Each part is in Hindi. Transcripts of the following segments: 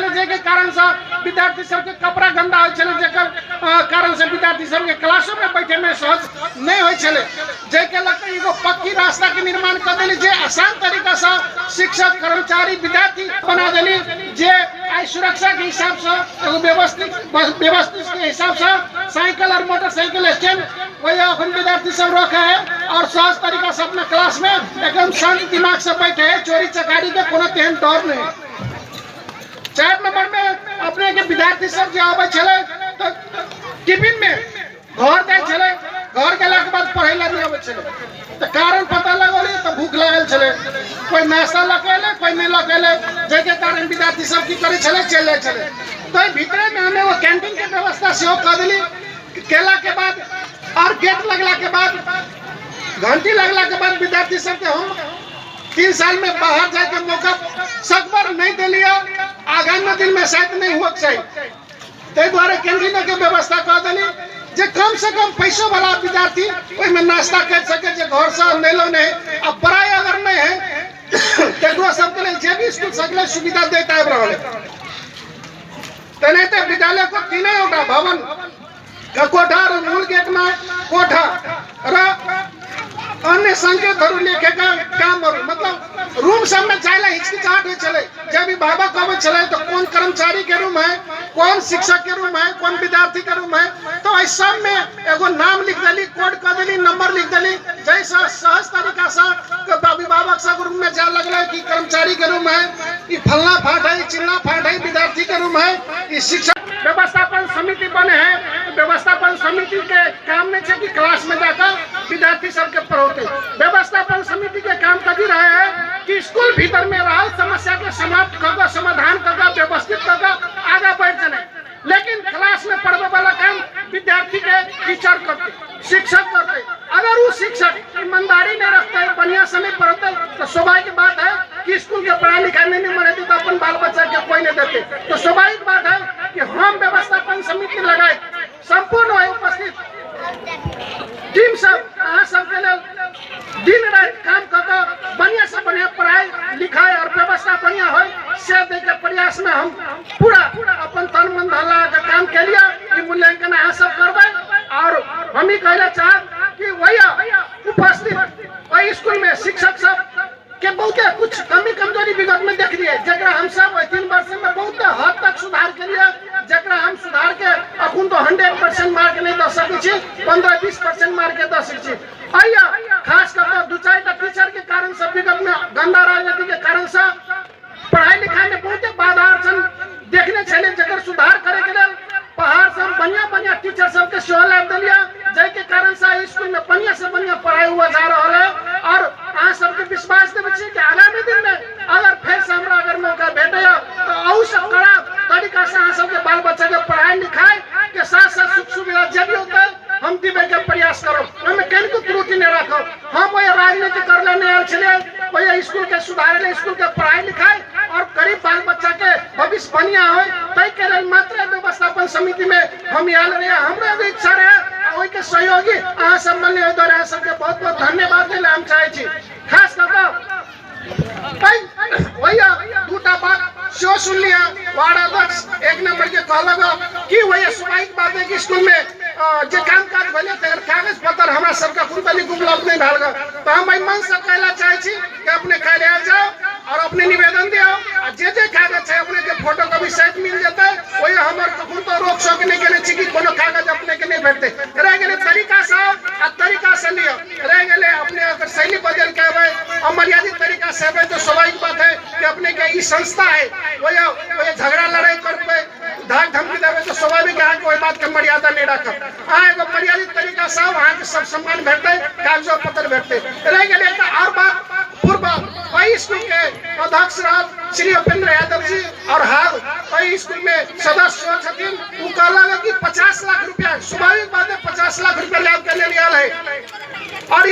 छले जेके कारण से विद्यार्थी सब के कपड़ा गंदा होय छले, जेकर कारण से विद्यार्थी सब के क्लासों में बैठे में सहज नहीं होय छले। जेके लगे एगो पक्की रास्ता के निर्माण कर देली, जे आसान तरीका से शिक्षक कर्मचारी विद्यार्थी बना देली, जे आई सुरक्षा के हिसाब से एगो व्यवस्थित के हिसाब से साइकिल और मोटरसाइकिल स्टैंड वही अपन विद्यार्थी सब रखे है और सहज तरीका से अपना क्लास में एकदम शांत दिमाग से बैठे है। चोरी चकारी के कोनो तेहन डर नहीं। 4 नंबर में अपने के विद्यार्थी सब जो आवे छले तो टिफिन में घर जाय छले, घर गेला के बाद पढ़े ला नहीं आवे छले, तो कारण पता लगोली तो भूख लागल छले, कोई नाश्ता लकेले कोई नहीं लकेले, जेके कारण विद्यार्थी सब की करे छले चल जाय छले। तो भीतर में हमें वो कैंटीन के व्यवस्था से कर देली, केला के बाद और गेट लगला के बाद घंटी लगला के बाद विद्यार्थी सब के हम 3 साल में बाहर जाए के मौका सकबर नहीं दिलिया, आगामी दिन में शायद नहीं हुआ चाहिए। ते द्वारा कैंटीन के व्यवस्था कर देली, जे कम से कम पैसों वाला विद्यार्थी ओई में नाश्ता कर सके, जे घर से नहीं लो नहीं। अब पढ़ाई अगर नहीं है तेकरो सब के लिए जे भी स्कूल सकले सुविधा देता है रहले। तने ते विद्यालय को 3 भवन का कोठा और मूल गेट में कोठा र अन्य संकेतहरू लेखेका कामहरू, मतलब रूम सब में जाइला हिचकिचाहट हो चले। जब भी बाबा कब चले तो कौन कर्मचारी के रूम है, कौन शिक्षक के रूम है, कौन विद्यार्थी के रूम है, तो इस सब में एगो नाम लिख देली, कोड कर देली, नंबर लिख देली, जैसा सहज तरीका से अभिभावक सब रूम में जा लगल कि कर्मचारी के रूम है, ये फलना फाट है, चिल्ला फाट है, विद्यार्थी के रूम है, ये शिक्षक व्यवस्थापन समिति बने हैं। व्यवस्थापन समिति के काम में कि क्लास में जाकर विद्यार्थी सबके पढ़ोते। व्यवस्थापन समिति के काम कभी रहे हैं कि स्कूल भीतर में रहा समस्या के समाप्त कर, समाधान कर, व्यवस्थित कर आगे बढ़ जाए, लेकिन क्लास में पढ़ने वाला काम विद्यार्थी के टीचर करते, शिक्षक करते। अगर वो शिक्षक ईमानदारी नहीं रखते, बढ़िया समय पढ़ते, तो स्वाभाविक बात है कि स्कूल के पढ़ाई लिखाई नहीं मरेगी तो अपन बाल बच्चा के कोई नहीं देते। तो स्वाभाविक बात है कि हम व्यवस्थापन समिति लगाए, संपूर्ण है उपस्थित टीम सब सबके लिए दिन रात काम कर बढ़िया से बढ़िया पढ़ाई लिखाई और व्यवस्था बढ़िया हो से दे के प्रयास में हम पूरा अपन तन मन धन लगा के काम के लिए मूल्यांकन यहाँ सब करबे। और हम ही कहना चाह कि वही उपस्थित वही स्कूल में शिक्षक सब के बहुत कुछ कमी कमजोरी विगत में देख लिए, जरा हम सब 3 वर्ष में बहुत हद तक सुधार के लिए, जरा हम सुधार के अखुन तो 100% मार्क नहीं दे सके, 15-20% मार्क के दे सके। आइया खास कर 2-4 टीचर के कारण सब विगत में गंदा राजनीति के कारण से पढ़ाई लिखाई में बहुत बाधा अड़चन देखने चले, जगह सुधार करे के लिए पहाड़ से बढ़िया टीचर सबके सेवा लाभ दिलिया, जैके कारण से स्कूल में बढ़िया से बढ़िया पढ़ाई हुआ जा रहा है। और आज सबके विश्वास दे कि आगामी दिन में अगर फिर से हमरा अगर मौका भेटे तो और सब कड़ा तरीका से आज सबके बाल बच्चा के पढ़ाई लिखाई के साथ साथ सुख सुविधा जब भी होता है हम दिवे के प्रयास करो, हमें कहीं को त्रुटि नहीं रखो। हम वही राजनीति कर लेने चले, वही स्कूल के सुधारे, स्कूल के पढ़ाई लिखाई और गरीब बाल बच्चा के भविष्य बढ़िया हो तय के लिए मात्र व्यवस्थापन समिति में हम यहाँ रहे। हमारा भी इच्छा रहे वही के सहयोगी अहाँ सब मिलने द्वारा सबके बहुत बहुत धन्यवाद दिले हम चाहे। खास कर भैया 2टा बात शो सुन लिया, वार्ड अध्यक्ष 1 नंबर के कहलक कि वही स्वाभाविक बात है कि स्कूल में जे काम काज भले कागज पत्र हमरा सबका पूर्वली उपलब्ध नहीं भल, तो हम मन से कहला चाहे कि अपने खाली आ जाओ और अपने निवेदन दियो, जे कागज है अपने के फोटो का भी सहित मिल जाता है। वही हमारे कखन तो रोक सक नहीं के कि कोनो कागज अपने के नहीं भेटते, रह गए तरीका से आ तरीका से लियो, रह गए अपने अगर शैली बदल के और मर्यादित तरीका से तो स्वाभाविक बात है कि अपने के ई संस्था है वही झगड़ा लड़ाई करके धाक धमकी देवे तो स्वाभाविक है कोई बात के मर्यादा नहीं रखब। एगो मर्यादित तरीका से वहाँ के सब सम्मान भेटते, कागजों पत्र भेटते। रह गए और बात पूर्व वही स्कूल के अध्यक्ष श्री उपेंद्र यादव जी और हाल वही स्कूल में सदस्य छथिन, वो कहला कि 50 लाख रुपया स्वाभाविक बात है 50 लाख रुपया लाभ के लिए है और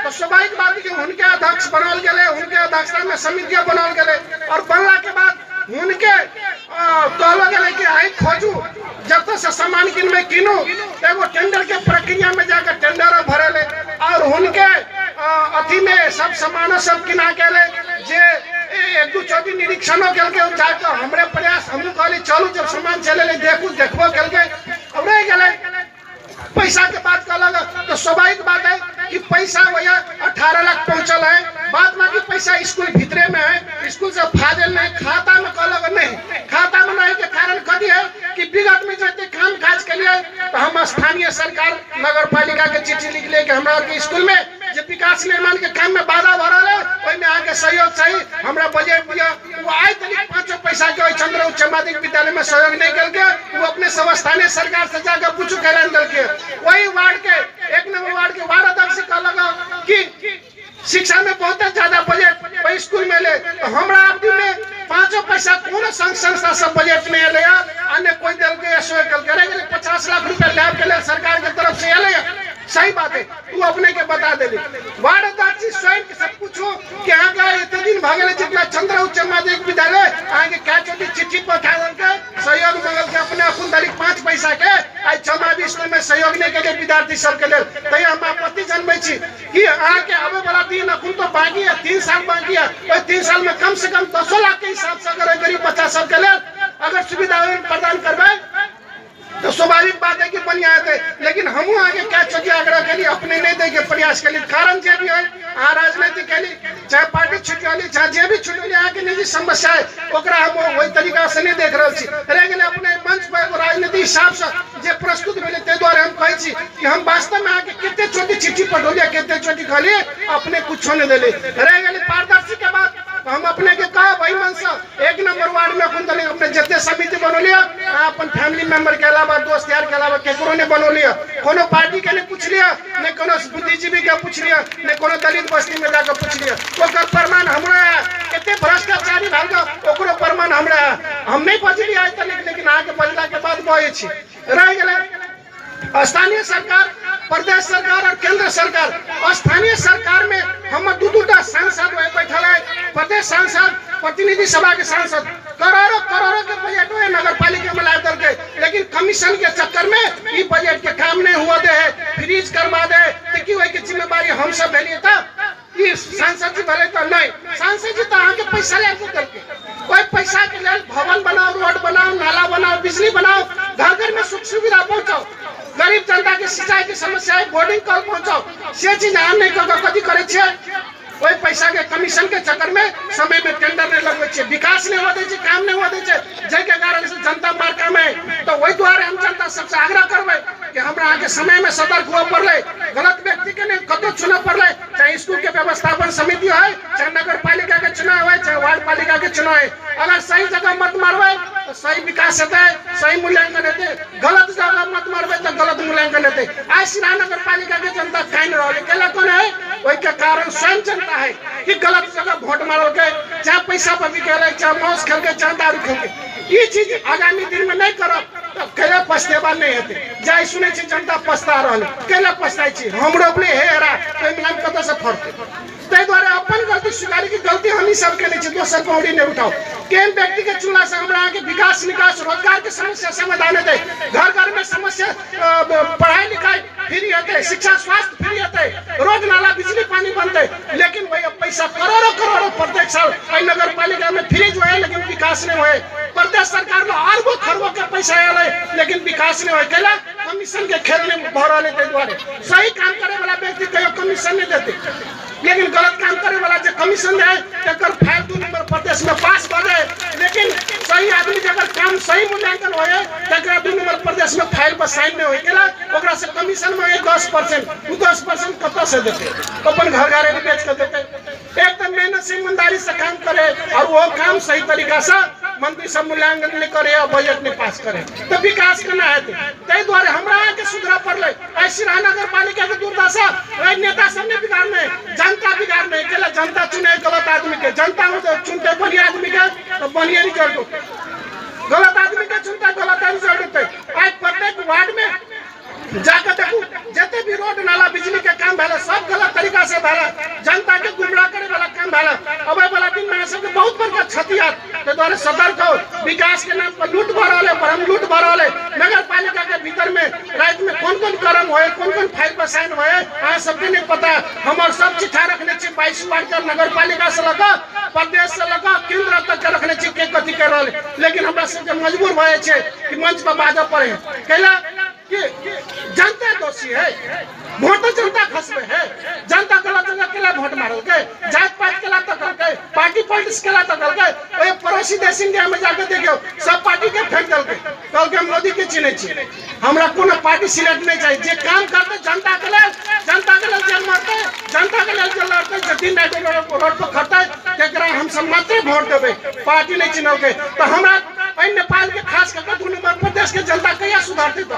तो स्वाभाविक बात कि उनके अध्यक्ष बनाल गए, उनके अध्यक्षता में समितियां बनाल गए और बनला के बाद उनके कहल गए कि आई खोजू जब तक से सामान किनबे किनू, एगो टेंडर के प्रक्रिया में जाकर टेंडर भरे और उनके अथी में सब सामान सब किना के जे एक दू चोटी निरीक्षणों के जाके हमरे प्रयास हम कहली चलू जब सामान चले ले देखू देखबो के अब रह गए पैसा के बात कहल तो स्वाभाविक बात है कि पैसा वही 18 लाख पहुंचल है, बात बाकी पैसा स्कूल भीतरे में है, स्कूल से फाजिल नहीं, खाता में कहल नहीं, खाता में नहीं के कारण कथी है कि विगत में जैसे काम काज के लिए तो हम स्थानीय सरकार नगर पालिका के चिट्ठी लिख ले कि हमरा के स्कूल में जो विकास निर्माण के काम में बाधा भरल है ओइमे आके सहयोग चाहिए, हमरा बजट दिया वो आए तनिक 5 पैसा के चंद्र उच्च माध्यमिक विद्यालय में सहयोग नहीं करके वो अपने सब स्थानीय सरकार से जाकर पूछू कैलान दल के वही वार्ड के 1 नंबर वार्ड के वार्ड अध्यक्ष से कहलगा कि शिक्षा में बहुत ज्यादा बजट वही स्कूल में ले तो हमरा अवधि में 5 पैसा कौन संस्था सब बजट में ले अन्य कोई दल के सहयोग करे 50 लाख रुपया लाभ के लिए सरकार की तरफ से ले सही बात है तू अपने के बता दे वार्ड अध्यक्ष स्वयं के सब पूछो कि आगे इतने दिन भागे जितना चंद्र उच्च माध्यमिक विद्यालय आगे क्या छोटी चिट्ठी पठा के सहयोग मंगल के अपने अखुन तारीख 5 पैसा के आज जमा स्कूल में सहयोग नहीं के विद्यार्थी सब के लिए तय हम आपत्ति जन्मे कि आगे आवे वाला दिन अखुन तो बाकी है 3 साल बाकी है 3 साल में कम से कम 10 लाख के हिसाब से अगर गरीब बच्चा सब के लिए अगर सुविधा प्रदान करवाए तो स्वाभाविक बात है कि बढ़िया है, लेकिन हम आगे क्या चीज आग्रह के लिए अपने नहीं दे के प्रयास के लिए कारण जो भी है राजनीति के लिए चाहे पार्टी छुट्टी चाहे जे भी छुट्टी आगे निजी समस्या है हम वही तरीका से नहीं देख रहे रह अपने मंच पर राजनीति हिसाब से जे प्रस्तुत मिले ते द्वारा हम कहे कि हम वास्तव में आगे कितने छोटी चिट्ठी पठौलिया कितने छोटी कहलिए अपने कुछ नहीं दिले रह गए पारदर्शी के बाद हम अपने के कहा भाई मन से 1 नंबर वार्ड में अपन अपने जितने समिति बनो लिया अपन फैमिली मेंबर के अलावा दोस्त यार के अलावा केकरो ने बनो लिया कोनो पार्टी के ने पूछ लिया ने कोनो बुद्धिजीवी के पूछ लिया ने कोनो दलित बस्ती में जाकर पूछ लिया ओकर प्रमाण हमरा कितने भ्रष्टाचारी भाग ओकरो प्रमाण हमरा हम नहीं बजली आज तक लेकिन आगे बजला के बाद बहे छी रह गेलै स्थानीय सरकार प्रदेश सरकार और केंद्र सरकार स्थानीय सरकार में हम दू सांसद बैठल है प्रदेश सांसद प्रतिनिधि सभा के सांसद करोड़ों के बजट हुए नगर पालिका में ला करके लेकिन कमीशन के चक्कर में ये बजट के काम नहीं हुआ दे फ्रीज करवा दे तो की की जिम्मेवारी हम सब भेलिए था ये सांसद जी भले तो नहीं सांसद जी तो आगे पैसा ले करके कोई पैसा के लिए भवन बनाओ रोड बनाओ नाला बनाओ बिजली बनाओ घर घर में सुख सुविधा पहुंचाओ गरीब जनता के सिंचाई की समस्या है बोर्डिंग कॉल पहुंचाओ से चीज हम नहीं कर कथी करे छे कोई पैसा के कमीशन के चक्कर में समय में टेंडर नहीं लगवे छे विकास नहीं होते छे काम नहीं होते छे जय के कारण से जनता मार्का में तो वही द्वारा हम जनता सबसे आग्रह करबे कि हमरा आगे समय में सतर्क हुआ पड़ले गलत व्यक्ति के ने कतो चुनाव पड़ले चाहे स्कूल के व्यवस्थापन समिति है चाहे नगर पालिका के चुनाव है चाहे वार्ड पालिका के चुनाव है अगर सही जगह मत मारवे तो सही विकास होता है सही मूल्यांकन होते गलत जगह मत मारवे तो गलत मूल्यांकन होते आज सिरा नगर पालिका के जनता काइन रहले केला कौन है वही के कारण स्वयं जनता है कि गलत जगह वोट मारो के चाहे पैसा पर बिके चाहे मौस खेल के चाहे दारू खेल के ये चीज आगामी दिन में नहीं करब तो केला पछतेबा नहीं होते जाय सुने छी जनता पछता रहल केला पछताई छी हमरो अपने हे हरा तो मिलान कत से फरते तै द्वारा अपन गलती स्वीकार की गलती हम सब के नहीं दोसर पौड़ी नहीं उठाओ केन व्यक्ति के चुनला से हमरा के विकास निकास रोजगार के समस्या समाधान होते घर घर में समस्या पढ़ाई लिखाई फ्री होते शिक्षा स्वास्थ्य फ्री होते रोड नाला बिजली पानी बनते लेकिन वही पैसा करोड़ों प्रत्येक साल नगर पालिका में फ्री जो है लेकिन विकास नहीं हुए प्रदेश सरकार में अरबों खरबों के पैसा आए लेकिन विकास नहीं हुए कैला कमीशन के खेल में भरल है द्वारे सही काम करे वाला व्यक्ति कहीं कमीशन नहीं देते लेकिन गलत काम करे वाला जो कमीशन है तकर फाइल 2 नंबर प्रदेश में पास बने लेकिन सही आदमी के अगर काम सही मूल्यांकन होए तकर 2 नंबर प्रदेश में फाइल पर साइन नहीं होए केला ओकरा से कमीशन में 10% वो 10% कत से देते अपन घर घरे बेच के देते एकदम मेहनत से ईमानदारी से काम करे और वो काम सही तरीका से मंत्री सब मूल्यांकन नहीं करे और बजट नहीं पास करे तो विकास करना है तै द्वारा हमरा के सुधरा पड़ले ऐसी नगर पालिका के दुर्दशा नेता सब ने बिगाड़ने जनता बिगाड़ने केला जनता चुने गलत आदमी के जनता चुनते बढ़िया आदमी के तो बढ़िया रिजल्ट होते गलत आदमी के चुनता गलत रिजल्ट होते आज प्रत्येक वार्ड में जाकर देखू जते भी रोड नाला बिजली के काम भेला सब गलत तरीका से भेला जनता के गुमराह करे वाला काम भेला अब वाला दिन में सब बहुत बड़का क्षतियात के द्वारा सतर्क हो विकास के नाम पर लूट भरले पर हम लूट भरले नगर पालिका के भीतर में रात में कौन कौन कर्म हुए, कौन कौन फाइल पर साइन हुए, अहाँ सबके नहीं पता। हमार सब चिट्ठा रखने चाहिए 22 वार्ड के नगर पालिका से लगा प्रदेश से लगा केंद्र तक रखने चाहिए के कथी कर रहा। लेकिन हमरा सबके मजबूर भए छे कि मंच पर बाजऽ पड़े कैला कि जनता दोषी है, वोट तो जनता खसबे है। जनता गलत जगह केला वोट मारल के, जात पात केला तो करके, पार्टी पॉलिटिक्स केला तो करके, ओए पड़ोसी देश इंडिया में जाके देखियो सब पार्टी के फेंक दल के मोदी के चिन्हे छी। हमरा कोनो पार्टी सिलेक्ट नहीं चाहिए, जे काम करते जनता के लेल जेल मारते, जनता के लेल जेल लड़ते, जति रोड पर खड़ते तेकरा हम सब मात्र वोट देबे, पार्टी नहीं चिन्हल के। तो हमरा नेपाल के खास करके 2 नंबर प्रदेश के जनता कहिया सुधारते तो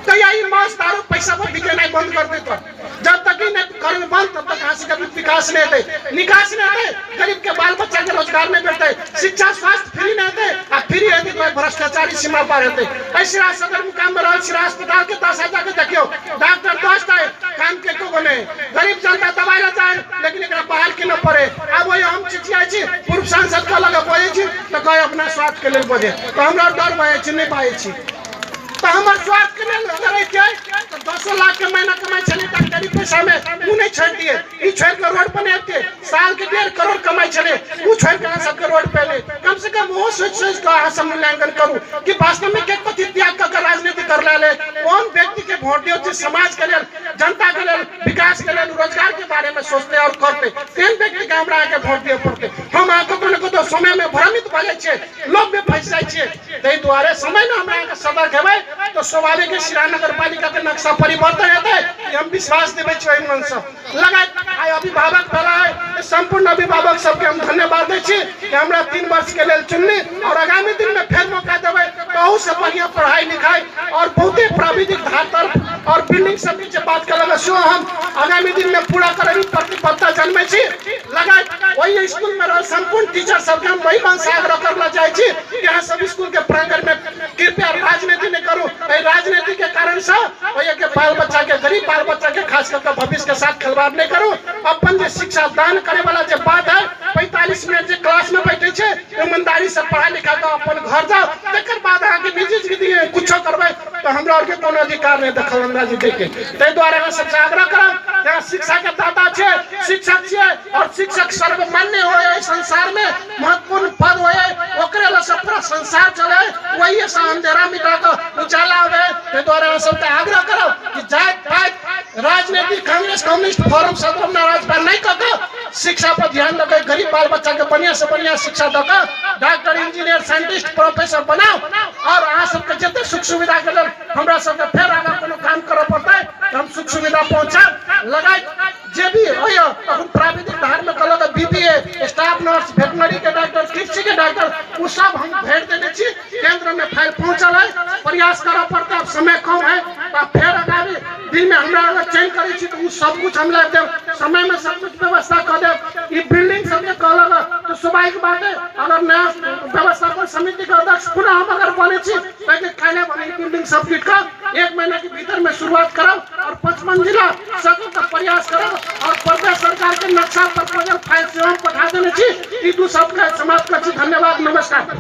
कहिया ई मांस दारू पैसा पर बिकेना बंद कर दे। तो जब तक ही नहीं कर बंद तब तक हासिल कभी विकास नहीं होते, निकास नहीं होते, गरीब के बाल बच्चा के रोजगार नहीं मिलते, शिक्षा स्वास्थ्य फ्री नहीं होते, आ फ्री होते तो भ्रष्टाचारी सीमा पार होते। ऐसे सदर मुकाम में रह सिरा अस्पताल के 10 जाके देखियो डॉक्टर 10 है काम के को बने, गरीब जनता दवाई ला जाए लेकिन एकरा बाहर के न पड़े। अब वही हम चिचिया छी पूर्व सांसद का लगा बोले छी तो कहे अपना स्वार्थ के लिए बोले तो हमरा डर भए छी नहीं पाए छी। तो हमार स्वार्थ के लिए अगर तो 200 लाख के महीना कमाई चले डॉक्टरी पैसा में वो नहीं छोड़ दिए, ये छोड़ कर रोड पर नहीं आते, साल के 1.5 करोड़ कमाई चले वो छोड़ कर सबके रोड पे ले। कम से कम वो सोच का हम मूल्यांकन करूं कि वास्तव में क्या कथि त्याग कर राजनीति कर ले, कौन व्यक्ति के वोट दियो जो समाज के लिए, जनता के लिए, विकास के लिए, रोजगार के बारे में सोचते और करते, तेन व्यक्ति के हमरा आके वोट दिए पड़ते। हम को तो समय में भ्रमित भ जाय छे, लोभ में फंस जाय छे। तै द्वारे समय में हमरा आके सतर्क हेबै तो स्वाभाविक है सिरा नगर पालिका के नक्शा परिवर्तन हेतै। हम विश्वास देबै छै मन से लगाय आइ अभिभावक भलाय संपूर्ण अभिभावक सबके हम धन्यवाद दै छी कि हमरा 3 वर्ष के लेल चुनली और आगामी दिन में फिर मौका देबै बहुत से बढ़िया पढ़ाई लिखाई और बहुते प्राविधिक धार और बिल्डिंग सब के बात कर सो हम आगामी दिन में पूरा करे प्रतिबद्धता जन्मे छी। लगाय वही स्कूल में रह संपूर्ण टीचर सबके हम वही मन से आग्रह करला चाहे छी कि यहाँ सब स्कूल के प्रांगण में कृपया राजनीति नहीं करू। राजनीति के कारण से के बाल बच्चा के गरीब बाल बच्चा के खास करके भविष्य के साथ खिलवाड़ नहीं करू। अपन जो शिक्षा दान करे वाला जो बात है 45 मिनट जो क्लास में बैठे छे ईमानदारी से पढ़ा लिखा के अपन घर जाओ तकर बाद आगे निजी दिए कुछ करबे तो हमरा और के कोनो अधिकार नहीं देखल अंदाजी देके। तै द्वारा हम सबसे आग्रह करब यहाँ शिक्षा के दाता छे, शिक्षक छे और शिक्षक सर्वमान्य होए संसार में महत्वपूर्ण पद होए ओकरे ला सब पूरा संसार चले वही से अंधेरा मिटा के उजाला आवे। तै द्वारा हम सबसे आग्रह करब कि जात पात राजनीति कांग्रेस कम्युनिस्ट फोरम सब राजपाल नहीं करके शिक्षा पर ध्यान दे, गरीब बाल बच्चा के बढ़िया से बढ़िया शिक्षा दे, डॉक्टर इंजीनियर साइंटिस्ट प्रोफेसर बनाओ और अहाँ सबके जते सुख सुविधा के लिए हमरा सबके फिर आगे कोनो काम करे पड़ते हम सुख सुविधा पहुंचा लगाए जे भी होय प्राविधिक धार में कल बीबीए स्टाफ नर्स वेटनरी के डॉक्टर कृषि के डॉक्टर वो सब हम भेज देने छी। केंद्र में फाइल पहुंचल है, प्रयास करना पड़ता है, समय कम है तो फिर आगामी दिन में हमरा अगर चेंज करे छी तो सब कुछ हम ला दे समय में सब कुछ व्यवस्था कर दे। ये बिल्डिंग सब के कहल तो स्वाभाविक बात है अगर नया व्यवस्थापन समिति का अध्यक्ष पुनः हम अगर बने छी तो खाने बने बिल्डिंग सब का 1 महीने के भीतर में शुरुआत करब और 55 जिला सब का प्रयास करब और प्रदेश सरकार के नक्शा प्रपोजल फाइल से हम पठा देने छी। ई दू सब समाप्त कर छी। धन्यवाद, नमस्कार।